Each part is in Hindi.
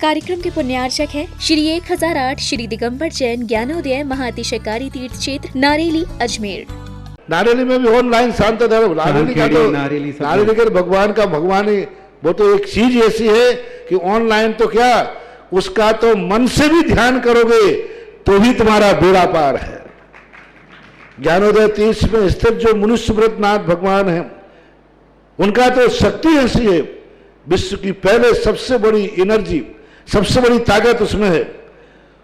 कार्यक्रम के पुण्यार्चक है श्री 1008 श्री दिगंबर जैन ज्ञानोदय महाअतिशयकारी तीर्थ क्षेत्र नारेली अजमेर। नारेली में भी ऑनलाइन शांत धर्म, नारेली का भगवान का भगवानी, वो तो एक चीज ऐसी है कि ऑनलाइन तो क्या, उसका तो मन से भी ध्यान करोगे तो भी तुम्हारा बेड़ा पार है। ज्ञानोदय तीर्थ में स्थित जो मुनिसुब्रतनाथ भगवान है, उनका तो शक्ति ऐसी है, विश्व की पहले सबसे बड़ी एनर्जी, सबसे बड़ी ताकत उसमें है।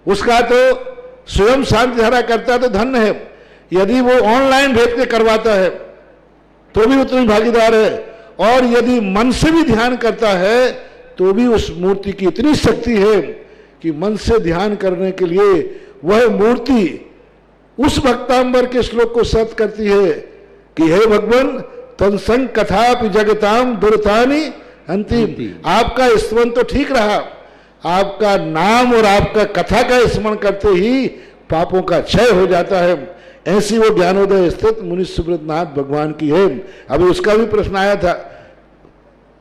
उसका तो स्वयं शांति धारा करता तो धन्य है, यदि वो ऑनलाइन भेज के करवाता है तो भी उतनी भागीदार है, और यदि मन से भी ध्यान करता है तो भी उस मूर्ति की इतनी शक्ति है कि मन से ध्यान करने के लिए वह मूर्ति उस भक्तांबर के श्लोक को सत्य करती है कि हे भगवान तत्संग कथापि जगताम दुर्तानि अंतिम। आपका स्मरण तो ठीक रहा, आपका नाम और आपका कथा का स्मरण करते ही पापों का क्षय हो जाता है। ऐसी वो ज्ञानोदय स्थित मुनिसुब्रतनाथ भगवान की है। अभी उसका भी प्रश्न आया था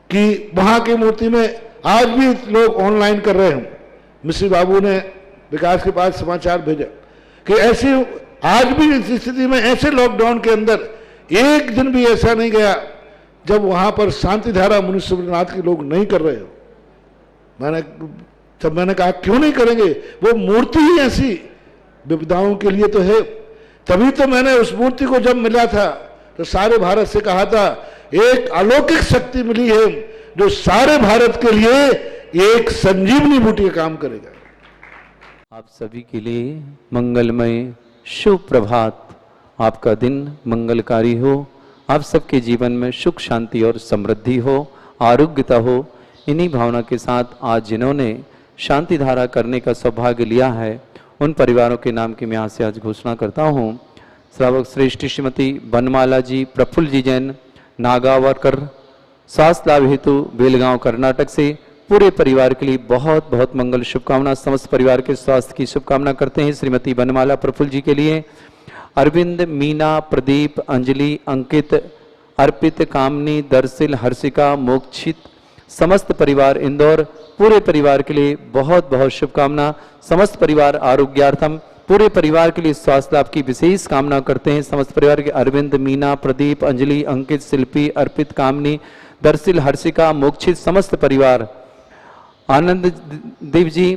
कि वहां की मूर्ति में आज भी लोग ऑनलाइन कर रहे हैं। मिश्री बाबू ने विकास के पास समाचार भेजा कि ऐसी आज भी इस स्थिति में, ऐसे लॉकडाउन के अंदर एक दिन भी ऐसा नहीं गया जब वहां पर शांति धारा मुनिसुब्रतनाथ के लोग नहीं कर रहे हो। मैंने कहा क्यों नहीं करेंगे, वो मूर्ति ही ऐसी विपदाओं के लिए तो है। तभी तो मैंने उस मूर्ति को जब मिला था तो सारे भारत से कहा था एक अलौकिक शक्ति मिली है जो सारे भारत के लिए एक संजीवनी बूटी का काम करेगा। आप सभी के लिए मंगलमय शुभ प्रभात, आपका दिन मंगलकारी हो, आप सबके जीवन में सुख शांति और समृद्धि हो, आरोग्यता हो। इन्हीं भावना के साथ आज जिन्होंने शांति धारा करने का सौभाग्य लिया है उन परिवारों के नाम की मैं यहाँ से आज घोषणा करता हूँ। श्रावक श्रेष्ठ श्रीमती बनमाला जी, प्रफुल्ल जी जैन, नागावरकर, स्वास्थ्य लाभ हेतु बेलगांव कर्नाटक से पूरे परिवार के लिए बहुत बहुत मंगल शुभकामना, समस्त परिवार के स्वास्थ्य की शुभकामना करते हैं। श्रीमती बनमाला प्रफुल्ल जी के लिए अरविंद, मीना, प्रदीप, अंजलि, अंकित, अर्पित, कामनी, दर्शिल, हर्षिका, मोक्षित, समस्त परिवार इंदौर, पूरे परिवार के लिए बहुत बहुत शुभकामना। समस्त परिवार आरोग्यार्थम, पूरे परिवार के लिए स्वास्थ्य लाभ की विशेष कामना करते हैं। समस्त परिवार के अरविंद, मीना, प्रदीप, अंजलि, अंकित, शिल्पी, अर्पित, कामनी, दर्शिल, हर्षिका, मोक्षित, समस्त परिवार, आनंद देव जी,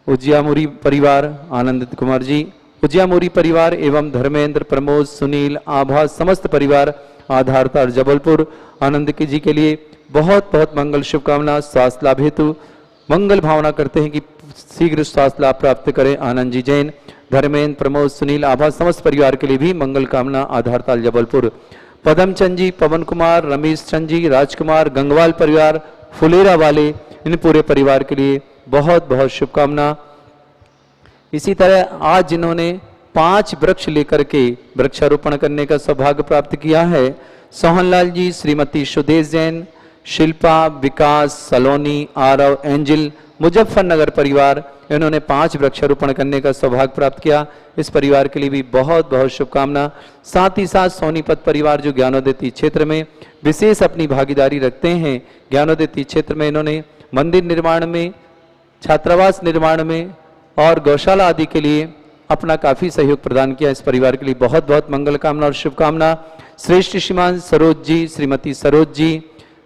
उजियामुरी परिवार, आनंद कुमार जी, उजियामुरी परिवार एवं धर्मेंद्र, प्रमोद, सुनील, आभा, समस्त परिवार आधारतार जबलपुर, आनंद की जी के लिए बहुत बहुत मंगल शुभकामना। स्वास्थ्य लाभ हेतु मंगल भावना करते हैं कि शीघ्र स्वास्थ्य लाभ प्राप्त करें। आनंद जी जैन, धर्मेंद्र, प्रमोद, सुनील, आभा, समस्त परिवार के लिए भी मंगल कामना। आधारताल जबलपुर, पदमचंद जी, पवन कुमार, रमेश चंद जी, राजकुमार, गंगवाल परिवार, फुलेरा वाले, इन पूरे परिवार के लिए बहुत बहुत शुभकामना। इसी तरह आज जिन्होंने 5 वृक्ष लेकर के वृक्षारोपण करने का सौभाग्य प्राप्त किया है, सोहनलाल जी, श्रीमती सुदेश जैन, शिल्पा, विकास, सलोनी, आरव, एंजिल, मुजफ्फरनगर परिवार, इन्होंने 5 वृक्षारोपण करने का सौभाग्य प्राप्त किया। इस परिवार के लिए भी बहुत बहुत शुभकामना। साथ ही साथ सोनीपत परिवार जो ज्ञानोदय तीर्थ क्षेत्र में विशेष अपनी भागीदारी रखते हैं, ज्ञानोदय तीर्थ क्षेत्र में इन्होंने मंदिर निर्माण में, छात्रावास निर्माण में और गौशाला आदि के लिए अपना काफी सहयोग प्रदान किया। इस परिवार के लिए बहुत बहुत मंगल कामना और शुभकामना। श्रेष्ठ श्रीमान सरोज जी, श्रीमती सरोज जी,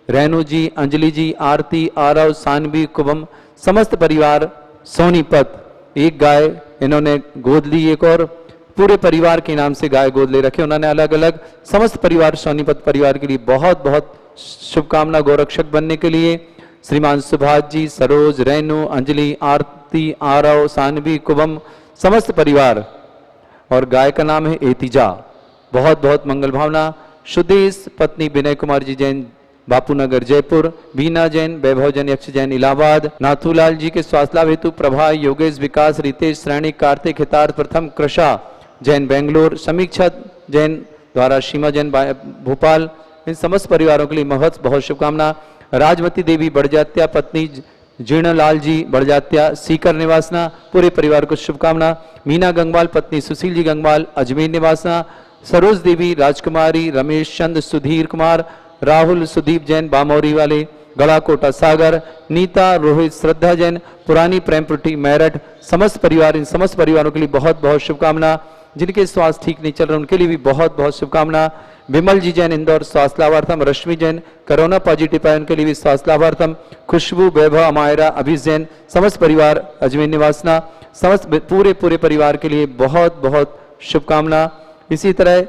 रेणु जी, अंजलि जी, आरती, आरव, सानवी, कुबम, समस्त परिवार सोनीपत, एक गाय इन्होंने गोद ली, एक और पूरे परिवार के नाम से गाय गोद ले रखे उन्होंने अलग अलग। समस्त परिवार सोनीपत परिवार के लिए बहुत बहुत शुभकामना गोरक्षक बनने के लिए। श्रीमान सुभाष जी, सरोज, रेणु, अंजलि, आरती, आरव, सानवी, कुबम, समस्त परिवार, और गाय का नाम है एतिजा, बहुत बहुत मंगल भावना। सुदेश, पत्नी विनय कुमार जी जैन, बापूनगर जयपुर, बीना जैन, वैभव जैन, यक्ष जैन इलाहाबाद, नाथूलाल जी के स्वास्थ्य लाभ हेतु प्रभा, योगेश, विकास, रितेश, श्रेणी, कार्तिक, हितार्थ, प्रथम, कृषा जैन बेंगलोर, समीक्षा जैन द्वारा सीमा जैन भोपाल, इन समस्त परिवारों के लिए बहुत बहुत शुभकामना। राजमती देवी बड़जात्या, पत्नी जीर्णलाल जी बड़जात्या, सीकर निवासना, पूरे परिवार को शुभकामना। मीना गंगवाल, पत्नी सुशील जी गंगवाल, अजमेर निवासना, सरोज देवी, राजकुमारी, रमेश चंद, सुधीर कुमार, राहुल, सुदीप जैन बामौरी वाले, गड़ाकोटा सागर, नीता, रोहित, श्रद्धा जैन, पुरानी प्रेमपुटी मेरठ, समस्त परिवार, इन समस्त परिवारों के लिए बहुत बहुत शुभकामना। जिनके स्वास्थ्य ठीक नहीं चल रहे उनके लिए भी बहुत बहुत शुभकामना। विमल जी जैन इंदौर स्वास्थ्य लाभार्थम, रश्मि जैन कोरोना पॉजिटिव है उनके लिए भी स्वास्थ्य लाभार्थम, खुशबू, वैभव, अमायरा, अभिष जैन, समस्त परिवार अजमेर निवासना, समस्त पूरे परिवार के लिए बहुत बहुत शुभकामना। इसी तरह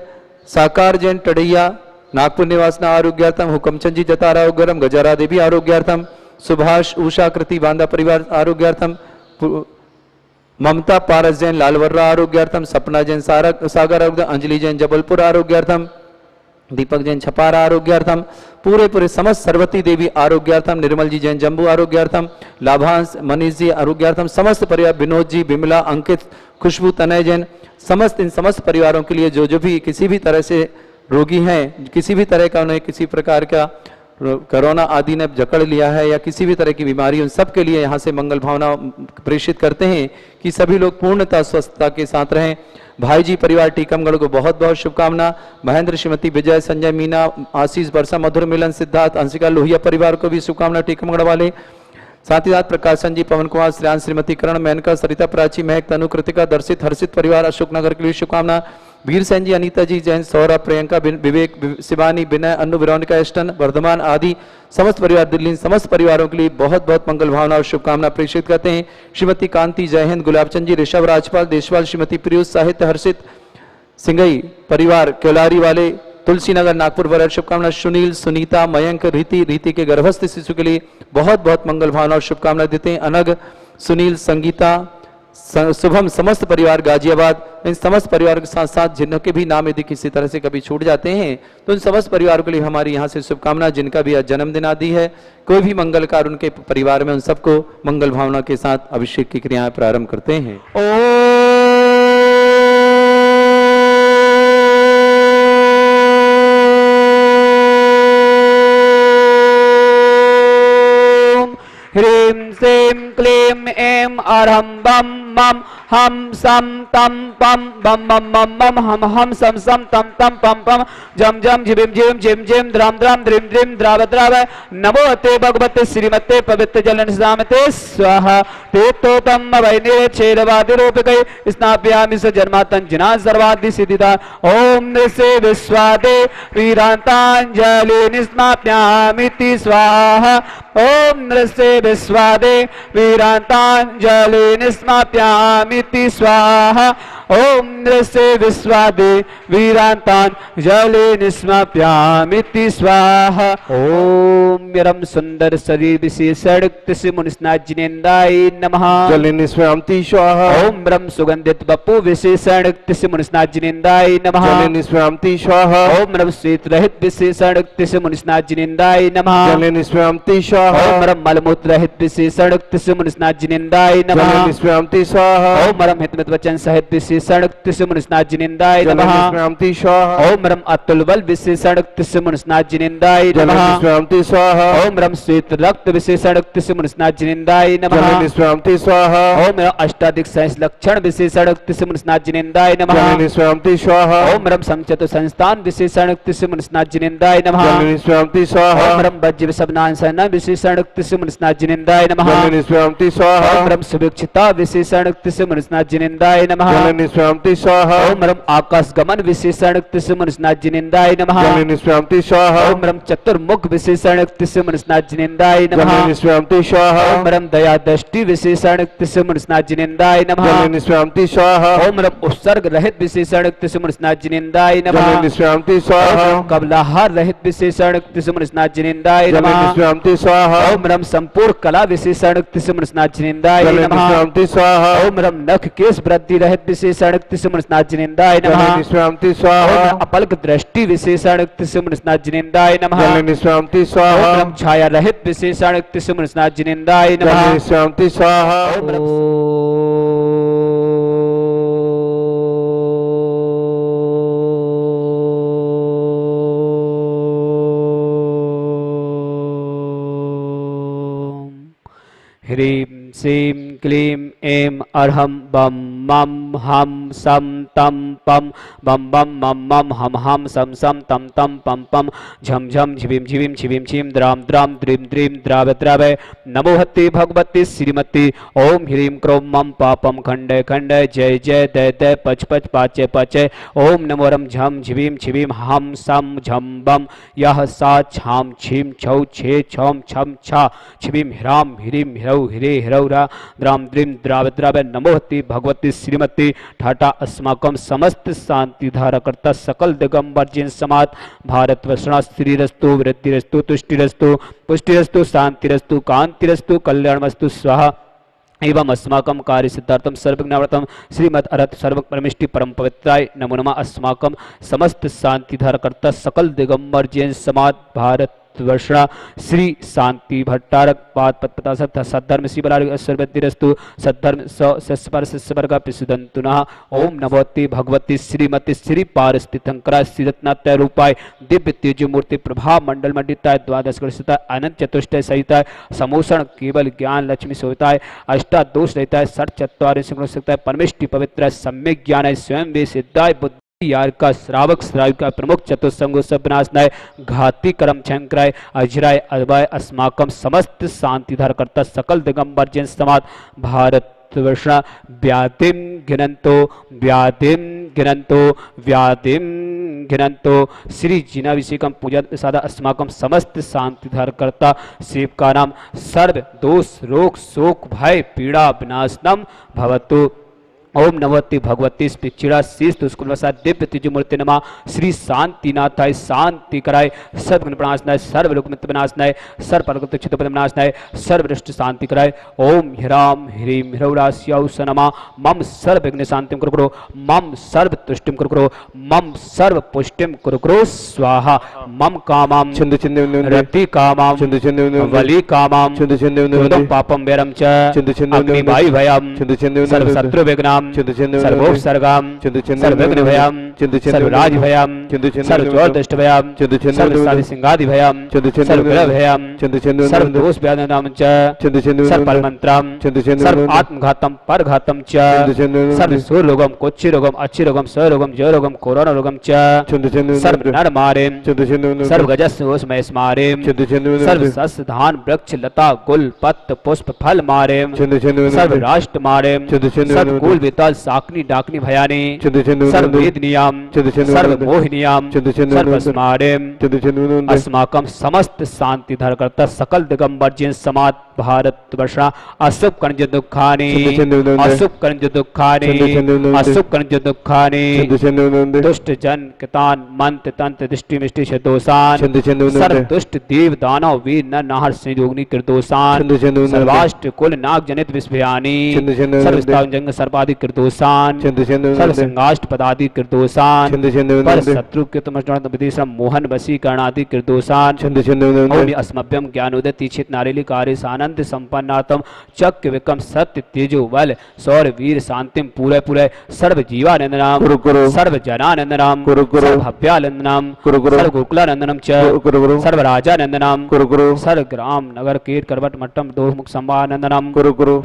साकार जैन टड़ैया नागपुर निवासना आरोग्यार्थम, हुकमचंद जी जतारा आरोग्यम, गजारा देवी आरोग्यार्थम, सुभाष, उषा, कृति बांदा परिवार आरोग्यार्थम, ममता पारस जैन लालवर्रा आरोग्यार्थम, सपना जैन सागर आरोग्य, अंजलि जैन जबलपुर आरोग्यार्थम, दीपक जैन छपारा आरोग्यार्थम, पूरे समस्त सरस्वती देवी आरोग्यार्थम, निर्मल जी जैन जम्बू आरोग्यार्थम, लाभांश, मनीष जी आरोग्यार्थम, समस्त परिवार, विनोद जी, बिमला, अंकित, खुशबू, तनय जैन, समस्त इन समस्त परिवारों के लिए जो भी किसी भी तरह से रोगी हैं, किसी भी तरह का उन्हें किसी प्रकार का कोरोना आदि ने जकड़ लिया है या किसी भी तरह की बीमारी, उन सब के लिए यहाँ से मंगल भावना प्रेषित करते हैं कि सभी लोग पूर्णतः स्वस्थता के साथ रहें। भाई जी परिवार टीकमगढ़ को बहुत बहुत शुभकामना। महेंद्र, श्रीमती विजय, संजय, मीना, आशीष, वर्षा, मधुर, मिलन, सिद्धार्थ, अंशिका, लोहिया परिवार को भी शुभकामना टीकमगढ़ वाले। साथ ही साथ प्रकाशन जी, पवन कुमार, श्रेयांश, श्रीमती करण, मेनका, सरिता, प्राची, महक, तनु, कृतिका, दर्शित, हर्षित परिवार अशोकनगर के लिए शुभकामना। वीर सेन जी, अनीता जी, जैन, सौरभ, प्रियंका, विवेक, शिवानी, विनय, अनु, विरोनिका, एस्टन, वर्धमान आदि समस्त परिवार दिल्ली, समस्त परिवारों के लिए बहुत बहुत मंगल भावना और शुभकामना प्रेषित करते हैं। श्रीमती कांति, जय हिंद, गुलाबचंद जी, ऋषभ, राजपाल, देशवाल, श्रीमती प्रियुष, साहित्य, हर्षित, सिंगई परिवार केलारी वाले, तुलसी नगर, नागपुर वरद शुभकामना। सुनील, सुनीता, मयंक, रीति के गर्भस्थ शिशु के लिए बहुत बहुत मंगल भावना और शुभकामना देते हैं। अनग, सुनील, संगीता, शुभम, समस्त परिवार गाजियाबाद, इन समस्त परिवार के साथ साथ जिनके भी नाम यदि किसी तरह से कभी छूट जाते हैं तो इन समस्त परिवारों के लिए हमारी यहाँ से शुभकामना। जिनका भी आज जन्मदिन आदि है, कोई भी मंगल कार्य उनके परिवार में, उन सबको मंगल भावना के साथ अभिषेक की क्रियाएं प्रारंभ करते हैं। ह्रीं श्रीं क्लीं ऐं अरहं बम मम हम सम तम पम बम बम मम मम हम सम सम तम तम पम पम जम जम झिम झिम झिम झिम द्राम द्राम द्रिम द्रिम द्राव द्राव। नमो ते भगवते श्रीमते पवित्र जलन सामते स्वाहा। ते तो तम वैनिरे छेदवादि रूपकै स्नाप्यामि स जन्मातन जना सर्वादि सिद्धिदा। ओम नृसे विश्वादे वीरांतांजलि निस्नाप्यामिति स्वाहा। ओम नृसे विश्वादे वीरांतांजलि निस्नाप्यामिति स्वाहा। ओम नृसे विश्वादे वीरांतांजलि निस्नाप्यामिति स्वाहा। ओम यरम सुंदर शरीर विशेषण तिसि मुनिस्नाथ जिनेन्द्राय नमः। जले निस्वामति स्वाहा। ओम ब्रह्म सुगंधित बपु विशेषण तिसि मुनिस्नाथ जिनेन्द्राय नमः। जले निस्वामति स्वाहा। ओम ब्रह्म श्वेत रहित विशेषण तिसि मुनिस्नाथ जिनेन्द्राय नमः। जले निस्वामति स्वाहा। ओम ब्रह्म मलमूत्र रहित विशेषण तिसि मुनिस्नाथ जिनेन्द्राय नमः। जले निस्वामति स्वाहा। ओम ब्रह्म हितमित वचन सहित विशेषण तिसि मुनिस्नाथ जिनेन्द्राय जले नमः। निस्वामति स्वाहा। ओम ब्रह्म अतुल बल विशेषण तिसि मुनिस्नाथ जिनेन्द्राय जले नमः। निस्वामति स्वाहा। ओम ब्रह्म श्वेत रक्त विशेषण तिसि मुनिस्नाथ जिनेन्द्राय जले नमः। निस्वामति स्वाहा। ओम ब्रह्म अष्टाधिक सहस लक्षण विशेषण तिसि मुनिस्नाथ जिनेन्द्राय जले नमः। निस्वामति स्वाहा। ओम ब्रह्म समचतु संस्थान विशेषण तिसि मुनिस्नाथ जिनेन्द्राय नमः। जले निस्वामति स्वाहा। ओम ब्रह्म वज्र विशब्दान सैना विशेषण तिसि मुनिस्नाथ जिनेन्द्राय नमः। जले निस्वामति स्वाहा। ओम ब्रह्म सुभिक्षिता विशेषण तिसि मुनिस्नाथ जिनेन्द्राय नमः। जले निस्वामति स्वाहा। ओम ब्रह्म आकाश गमन विशेषण तिसि मुनिस्नाथ जिनेन्द्राय नमः। जले निस्वामति स्वाहा। ओम ब्रह्म चतुर्मुख विशेषण तिसि मुनिस्नाथ जिनेन्द्राय जले नमः। निस्वामति स्वाहा। ओम ब्रह्म दया दृष्टि विशेषण तिसि मुनिस्नाथ जिनेन्द्राय नमः। जले निस्वामति स्वाहा। ओम ब्रह्म उपसर्ग रहित विशेषण तिसि मुनिस्नाथ जिनेन्द्राय जले नमः। निस्वामति ओम स्वाहा। ब्रह्म कबलाहार रहित विशेषण तिसि मुनिस्नाथ जिनेन्द्राय जले नमः। निस्वामति स्वाहा। ओम ब्रह्म संपूर्ण कला विशेषण तिसि मुनिस्नाथ जिनेन्द्राय जले नमः। निस्वामति स्वाहा। ओम ब्रह्म नख केश वृद्धि रहित विशेषण तिसि मुनिस्नाथ जिनेन्द्राय जले नमः। निस्वामति ओम स्वाहा। ब्रह्म अपल्क दृष्टि विशेषण तिसि मुनिस्नाथ जिनेन्द्राय नमः। जले निस्वामति ओम स्वाहा। ब्रह्म छाया रहित विशेषण तिसि मुनिस्नाथ जिनेन्द्राय जले नमः। निस्वामति स्वाहा। ओम ब्रह्म ह्रीं श्रीं क्लीं ऐं अरहं बम मम हम सम तम पम बम बम मम मम हम हम सम सम तम तम पम पम झम झम झिविम झिविम छिविम छिम द्राम द्राम द्रीम द्रीम द्राव द्रावय नमो हते भगवती श्रीमती ओम ह्रीम क्रोम मम पापम खंडय खंडय जय जय दय दय पच पच पाचय पाचय ओम नमो रम झम झिविम छिविम हम सम झम बम यह सा छाम छीम छौ छे छम छम छा छिविम ह्राम ह्रीम ह्रौ ह्रे ह्रौरा द्राम द्रीम द्राव द्रावय नमो हते भगवती श्रीमती ठाटा अस्माकम समस्त शांति धारकर्ता सकल दिगंबर जिन समाज भारत वर्षणा श्रीरस्तु वृद्धिरस्तु तुष्टिरस्तु पुष्टिरस्तु शांतिरस्तु कांतिरस्तु कल्याणमस्तु स्वाहा एवं अस्माकं कार्य सिद्धार्थम सर्वज्ञाव्रतम श्रीमद अरहत सर्व परमिष्टि परम पवित्राय नमो नमः अस्माकं समस्त शांति धारकर्ता सकल दिगंबर जैन समाज भारत वर्षणा श्री शांति भट्टारक पाद पत्पता सद्धर्म शिवराग सर्वतिरस्तु सद्धर्म सस्पर सस्वर्ग पिसुदंतुनः ओम नमोते भगवती श्रीमती श्री पारस्थितंकरा श्रीरत्नात्य रूपाय दिव्य तेज मूर्ति प्रभा मंडल मंडिताय द्वादश ग्रसिताय अनंत चतुष्टय सहिताय समोषण केवल ज्ञान लक्ष्मी सोहिताय अष्टादोष रहताय षट चत्वारि सिंह परमेष्टि पवित्र सम्यक ज्ञान स्वयं वे सिद्धाय बुद्धि यार का श्रावक श्राविका प्रमुख चतुस्संगो सबनाशनाय घाती कर्म छंकराय अजराय अद्वय अस्माकम समस्त शांति धारकर्ता सकल दिगंबर जैन समाज भारत वर्षा व्याधिम घिनंतो व्याधिम घिनंतो व्याधिम घिनंतो श्री जिनाभिषेकम पूजा प्रसाद अस्माकम समस्त शांति धारकर्ता शिव का नाम सर्व दोष रोग शोक भय पीड़ा विनाशनम भवतु ओम नमोते भगवती पिचिड़ा शीष दुष्कुलवसा दिव्य तिजुमूर्ति नमा श्री शांतिनाथाय शांति कराय सर्वगुण प्रणाशनाय सर्वलोकमित विनाशनाय सर्वपरगत चित्त विनाशनाय सर्वदृष्टि शांति कराय ओम ह्राम ह्रीम ह्रौरास्यौ सनमा मम सर्वविघ्न शांतिं कुरु मम सर्व तुष्टिं कुरु मम सर्व पुष्टिं कुरु स्वाहा मम कामां छंद छंद रति कामां छंद छंद वली कामां छंद छंद क्रोधं पापं वैरं च छंद छंद अग्निवायु भयं छंद छंद सर्व शत्रु विघ्नां सर्वोपसर्गां सर्वविघ्न भयं सर्वराज भयं सर्वचोरदृष्ट भयं सर्वसाधि सिंहादि भयं सर्वग्रह भयं सर्वदोष व्याधनां च सर्वपरमंत्रं सर्व आत्मघातं परघातं च सर्वसूररोगं कोच्छिरोगं अच्छिरोगं स्वरोगं जयरोगं कोरोना रोगं च सर्वनरमारें सर्वगजस्वोष्मय स्मारें सर्वसस्य धान वृक्ष लता गुल पत्र पुष्प फल मारें सर्वराष्ट्र मारें सर्वकुल विताल साकनी डाकनी भयानी सर्ववेदनीयां सर्वमोहिनीयां सर्वस्मारें अस्माकं समस्त शांति धारकर्ता सकल दिगंबर जैन समाज भारत वर्षा अशुभ कर्ज दुखानि अशुभ कर्ज दुखानि अशुभ कर्ज दुखानि दुष्ट जन कितान मंत्र तंत्र दृष्टि मिष्टि दोषान सर्व दुष्ट देव दानव वीर नर नाहर संयोगनी कृदोषान सर्वाष्ट कुल नाग जनित विस्भयानि सर्वस्ताव जंग सर्वादि कृदोषान सर्व संगाष्ट पदादि कृदोषान पर शत्रु कृतमष्ट विदेशम मोहन वशीकरणादि कृदोषान ओम अस्मभ्यम ज्ञानोदय तीक्षित नारेली कार्य सानंद संपन्नातम चक्र विक्रम सत्य तेजो बल सौर वीर शांतिम पूरे पूरे सर्व जीवानंदनाम सर्व जनानंदनाम सर्व भव्यानंदनाम सर्व गोकुलानंदनम च सर्व राजानंदनाम सर्व ग्राम नगर कीट करवट मट्टम दो मुख संवानंदनम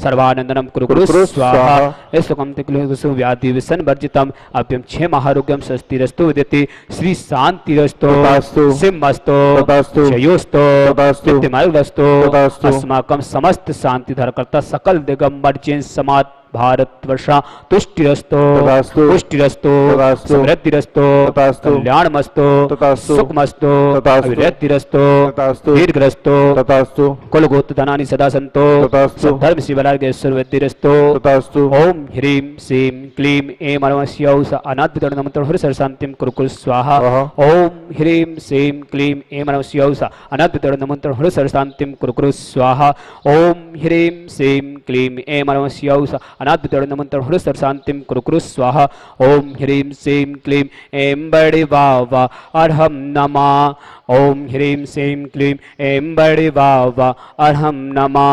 सर्वानंदनम कुरु स्वाहा एसुकम तिक्लुसु व्याधि विसन वर्जितम अभ्यम छे महारोग्यम स्वस्तिरस्तु विद्यते श्री शांतिरस्तु सिंहस्तु जयोस्तु नित्यमायुरस्तु अस्माकं समस्त शांति धारकर्ता सकल दिगंबर जैन समाज भारत वर्षा तुष्टिरस्तो पुष्टिरस्तो समृद्धिरस्तो कल्याणमस्तो सुखमस्तो अभिवृद्धिरस्तो दीर्घरस्तो कुलगोत्र धनानि सदा सन्तो धर्म शिवरागेश्वर वृद्धिरस्तो ओम ह्रीं श्रीं क्लीं ऐं अनवस्यौ स अनाद्वितरणमन्त्र हृ शांतिं कुरु स्वाहा ओम ह्रीं श्रीं क्लीं ऐं अनवस्यौ स अनाद्वितरणमन्त्र हृ शांतिं कुरु स्वाहा ओम ह्रीं श्रीं क्लीं ऐं अनवस्यौ स अनाद्वितरणमन्त्र हृ शांतिं कुरु स्वाहा ओम ह्रीं श्रीं क्लीं ऐं बड़े वावा अर्हं नमः ओम ह्रीं श्रीं क्लीं ऐं बड़े वावा अर्हं नमः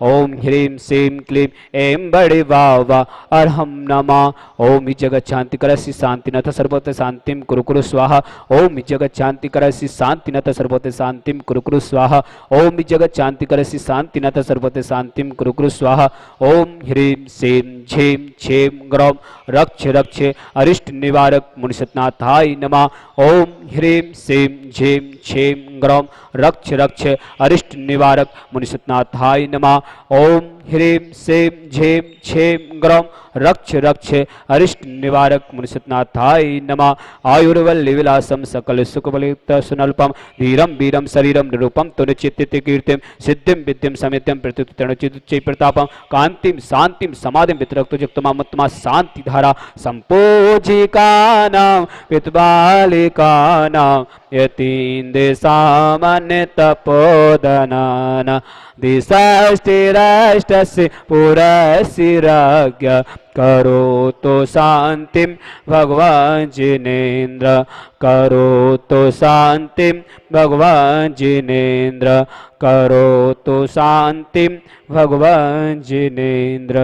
ओम ह्रीं श्रीं क्लीं ऐं बड़े वावा अर्हं नमः। ओम जगत शांति करसि शांतिनाथ सर्वत्र शांतिं कुरु कुरु स्वाहा। ओम जगत शांति करसि शांतिनाथ सर्वत्र शांतिं कुरु कुरु स्वाहा। ओम जगत शांति करसि शांतिनाथ सर्वत्र शांतिं कुरु कुरु स्वाहा। ओम ह्रीं श्रीं झीं छीं ग्रौं रक्ष रक्ष अरिष्ट निवारक मुनिसतनाथाय नमः। ओम ह्रीं श्रीं झीं छीं ग्रौं रक्ष रक्ष अरिष्ट निवारक मुनिसतनाथाय नमः। ओम ह्रीं श्रीं झीं छीं ग्रौं रक्ष रक्ष अरिष्ट निवारक मुनिसतनाथाय नमः। आयुर्वल्ली विलासम सकल सुखबलित सुनल्पम धीरम वीरम शरीरम निरूपम तुनिचित्ति कीर्तिम सिद्धिम विद्यम समित्यम प्रतितरणचित्तचै प्रतापम कांतिम शांतिम समाधिम वितरक्तयुक्तमात्मा शांति धारा संपूजिकानां पितबालिकानां यतीन्द्र सामान्य तपोदनाना दिशाष्टिराष्टस्य पुरस्य राज्ञ करोतु शांतिं भगवान जिनेन्द्र करोतु शांतिं भगवान जिनेन्द्र करोतु शांतिं भगवान जिनेन्द्र।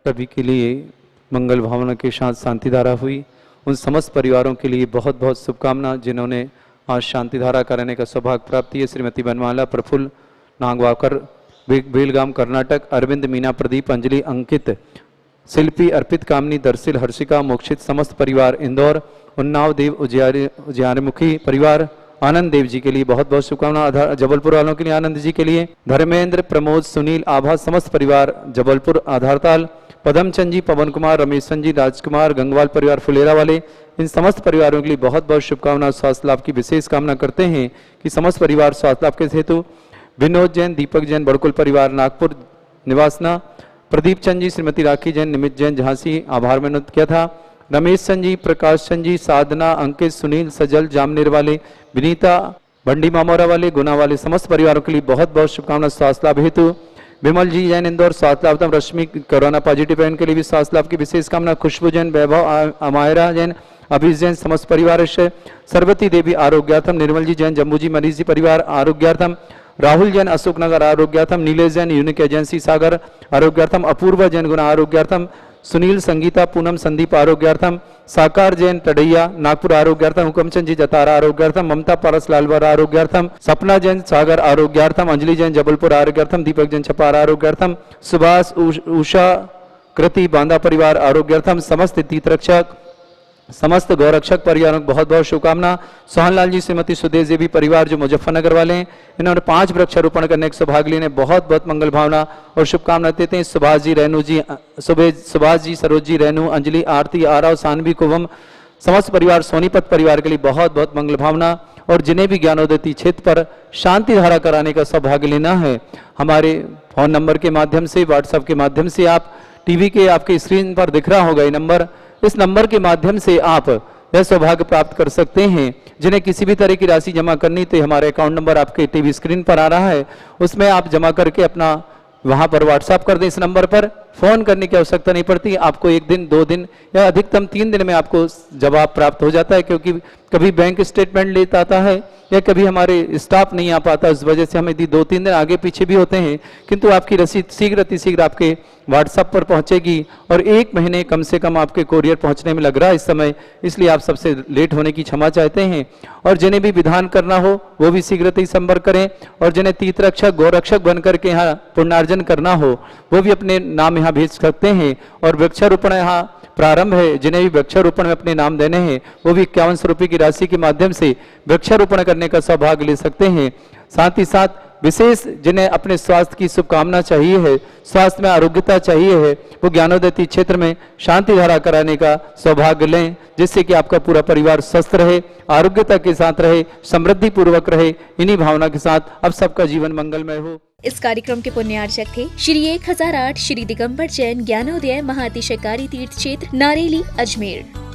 सभी के लिए मंगल भावना के साथ शांति धारा हुई। उन समस्त परिवारों के लिए बहुत बहुत शुभकामना जिन्होंने आज शांति धारा कराने का सौभाग्य प्राप्त किया। श्रीमती बनवाला, प्रफुल्ल नागवाकर, बेलगाम कर्नाटक, अरविंद, मीना, प्रदीप, अंजलि, अंकित, शिल्पी, अर्पित, कामनी, दर्शिल, हर्षिका, मोक्षित, समस्त परिवार इंदौर, उन्नाव देव, उजियारमुखी परिवार, आनंद देव जी के लिए बहुत बहुत शुभकामना। जबलपुर वालों के लिए आनंद जी के लिए, धर्मेंद्र, प्रमोद, सुनील, आभा, समस्त परिवार जबलपुर आधारताल, पदमचंद जी, पवन कुमार, रमेशन जी, राजकुमार, गंगवाल परिवार फुलेरा वाले, इन समस्त परिवारों के लिए बहुत बहुत शुभकामना। स्वास्थ्य लाभ की विशेष कामना करते हैं कि समस्त परिवार स्वास्थ्य लाभ के हेतु विनोद जैन, दीपक जैन, बड़कुल परिवार नागपुर निवासना, प्रदीप चंद जी, श्रीमती राखी जैन, निमित जैन झांसी आभार विनोद किया था, रमेश चंद जी, प्रकाश चंद जी, साधना, अंकित, सुनील, सजल, जामनेर वाले, विनीता, बंडी मामोरा वाले, गुना वाले, समस्त परिवारों के लिए बहुत बहुत शुभकामना स्वास्थ्य लाभ हेतु। विमल जी जैन इंदौर स्वास्थ्य लाभ, रश्मि कोरोना पॉजिटिव है उनके लिए भी स्वास्थ्य लाभ की विशेष कामना। खुशबू जैन, वैभव, अमायरा जैन, अभिष जैन, समस्त परिवार सरवती देवी आरोग्यार्थम, निर्मल जी जैन, जम्बू जी, मनीष जी परिवार आरोग्यार्थम, राहुल जैन, अशोकनगर आरोग्यार्थम, नीलेश जैन, यूनिक एजेंसी सागर आरोग्यार्थम, अपूर्वा जैन, गुना आरोग्यार्थम, सुनील, संगीता, पूनम, संदीप आरोग्यार्थम, साकार जैन, टडैया नागपुर आरोग्यार्थम, हुकमचंद जी जतारा आरोग्यार्थम, ममता पारस लालवर आरोग्यार्थम, सपना जैन सागर आरोग्यार्थम, अंजलि जैन जबलपुर आरोग्यार्थम, दीपक जैन छपार आरोग्यार्थम, सुभाष, उषा, कृति, बांदा परिवार आरोग्यार्थम, समस्त तीर्थरक्षक, समस्त गौरक्षक परिवारों को बहुत बहुत शुभकामना। सोहनलाल जी, श्रीमती सुदेश देवी परिवार जो मुजफ्फरनगर वाले हैं, इन्होंने 5 वृक्षारोपण करने के सौभाग्य लेने बहुत बहुत मंगल भावना और शुभकामना देते हैं। सुभाष जी, रेणु जी, सुभाष जी, सरोज जी, रेणु, अंजलि, आरती, आरव, सानवी, कुवम, समस्त परिवार सोनीपत परिवार के लिए बहुत बहुत मंगल भावना। और जिन्हें भी ज्ञानोदयती क्षेत्र पर शांति धारा कराने का सौभाग्य लेना है, हमारे फोन नंबर के माध्यम से, व्हाट्सएप के माध्यम से, आप टीवी के आपके स्क्रीन पर दिख रहा होगा ये नंबर, इस नंबर के माध्यम से आप यह सौभाग्य प्राप्त कर सकते हैं। जिन्हें किसी भी तरह की राशि जमा करनी तो हमारे अकाउंट नंबर आपके टीवी स्क्रीन पर आ रहा है, उसमें आप जमा करके अपना वहां पर व्हाट्सएप कर दें। इस नंबर पर फोन करने की आवश्यकता नहीं पड़ती, आपको 1 दिन 2 दिन या अधिकतम 3 दिन में आपको जवाब प्राप्त हो जाता है, क्योंकि कभी बैंक स्टेटमेंट लेता आता है या कभी हमारे स्टाफ नहीं आ पाता, उस वजह से हमें 2-3 दिन आगे पीछे भी होते हैं, किंतु आपकी रसीद शीघ्र अतिशीघ्र आपके व्हाट्सएप पर पहुंचेगी। और 1 महीने कम से कम आपके कोरियर पहुंचने में लग रहा है इस समय, इसलिए आप सबसे लेट होने की क्षमा चाहते हैं। और जिन्हें भी विधान करना हो वो भी शीघ्रता ही संपर्क करें, और जिन्हें तीर्थरक्षक गौरक्षक बनकर के यहाँ पुण्यार्जन करना हो वो भी अपने नाम यहाँ भेज सकते हैं। और वृक्षारोपण यहाँ प्रारंभ है, जिन्हें भी वृक्षारोपण में अपने नाम देने हैं वो भी 5100 रुपये की राशि के माध्यम से वृक्षारोपण करने का सौभाग्य ले सकते हैं। साथ ही साथ विशेष जिन्हें अपने स्वास्थ्य की शुभकामना चाहिए है, स्वास्थ्य में आरोग्यता चाहिए है, वो ज्ञानोदयती क्षेत्र में शांति धारा कराने का सौभाग्य लें, जिससे कि आपका पूरा परिवार स्वस्थ रहे, आरोग्यता के साथ रहे, समृद्धि पूर्वक रहे। इन्हीं भावना के साथ अब सबका जीवन मंगलमय हो। इस कार्यक्रम के पुण्यार्चक थे श्री 1008 श्री दिगंबर जैन ज्ञानोदय महाअतिशयकारी तीर्थ क्षेत्र नारेली अजमेर।